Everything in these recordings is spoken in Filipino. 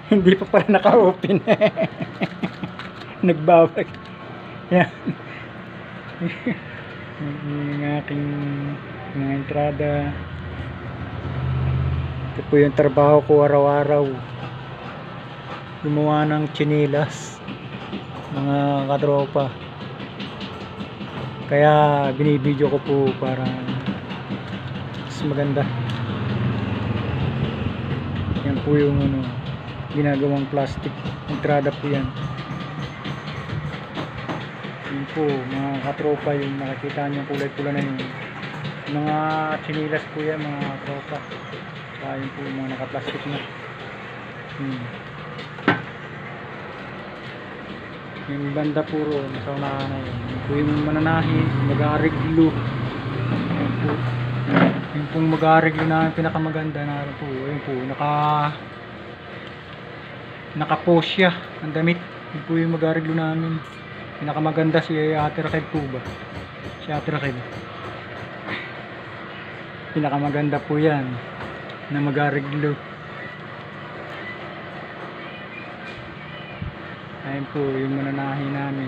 Hindi pa pala naka-open. Nagbabag. Yan. Yung aking mga entrada. Ito po yung trabaho ko araw-araw. Gumawa ng tsinelas, mga katropa. Kaya binibideo ko po para mas maganda. Yan po yung ginagawang plastic. Entrada po yan. Yun po mga katropa, yung nakikita nyo kulay pula na yun. Mga tsinelas po yan mga katropa. Kaya yun po yung mga naka-plastic na. Yung banda puro nasa unahan na yun. Yun po yung mananahi, mag-aariglo. Yun po. Yung pong mag-aariglo na pinakamaganda na po. Yun po, naka-post siya ang damit. Yun po yung mag-aariglo namin. Pinakamaganda si Ate Raquel po ba? Si Ate Raquel. Pinakamaganda po yan na mag-aariglo. Ayun po yung mananahi namin.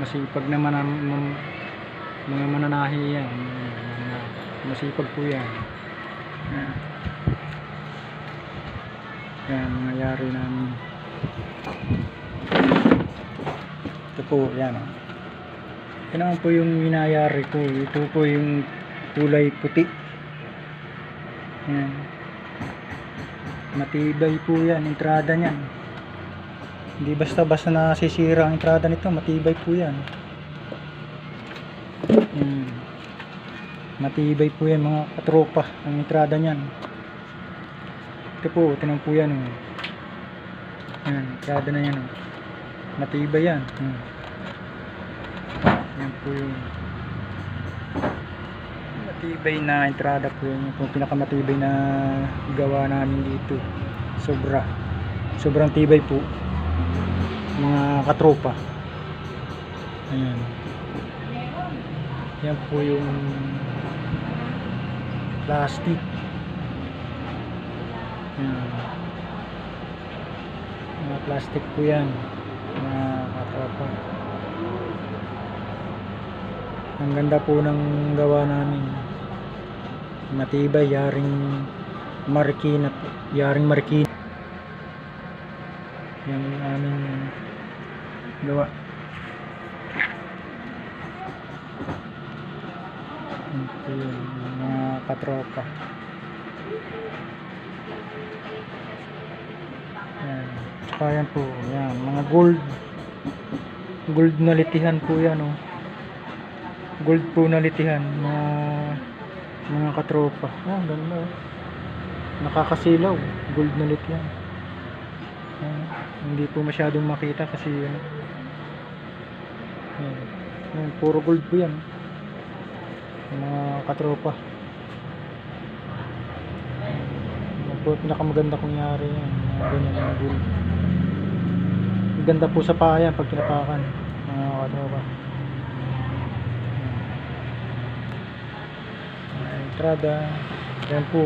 Masipag naman mga mananahi yan. Masipag po yan. Yan nangyayari namin. Ito po yan. Ito naman po yung hinayari ko. Ito po yung kulay puti. Yan. Matibay po yan entrada niyan. Hindi basta-basta nasisira ang entrada nito, matibay po yan. Matibay po yan mga katropa, ang entrada niyan. Ito po, tinang po yan. Yan, entrada na yan. Matibay yan. Yan po yung matibay na entrada po yan. Yung po pinakamatibay na gawa namin dito. Sobrang tibay po mga katropa. Ayan. Yan po yung plastic. Ayan. Mga plastic po yan mga katropa. Ang ganda po ng gawa namin. Matibay, yaring marikina. Yaring marikina. Yung aming gawa. Ito yung mga katropa. Yan. Tsaka yan po, yan, mga gold na litihan po yan, oh. Gold po na litihan, mga katropa. Oh, ganda, oh. Nakakasilaw, gold na litihan. Hindi po masyadong makita kasi puro gold po yan mga katropa. Po pinakamaganda kung yari yan mga ganyan mga gold. Ganda po sa paa yan pag tinapakan mga katropa. Entrada yan po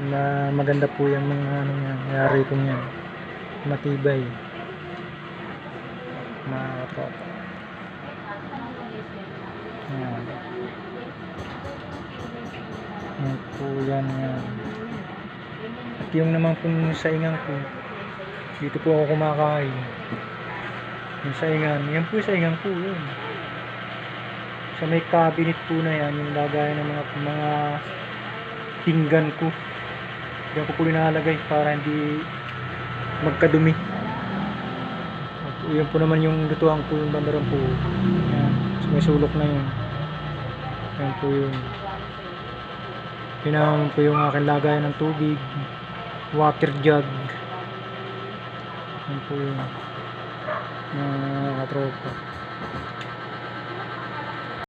na maganda po yung mga nangyari ko niyan. Matibay mga katropa. Yan po yan. At yung naman pong saingan ko, dito po ako kumakain. Yung saingan, yan po yung saingan ko yun. Sa may cabinet po na yan, yung lagayan ng mga pinggan ko. Diyan ko po linalagay para hindi magkadumi. At yan po naman yung lutuan po yung bandaran po. Yan, so may sulok na yun. Yan po yun. Yun naman po yung aking lagayan ng tubig, water jug. Yan po yun mga katropa.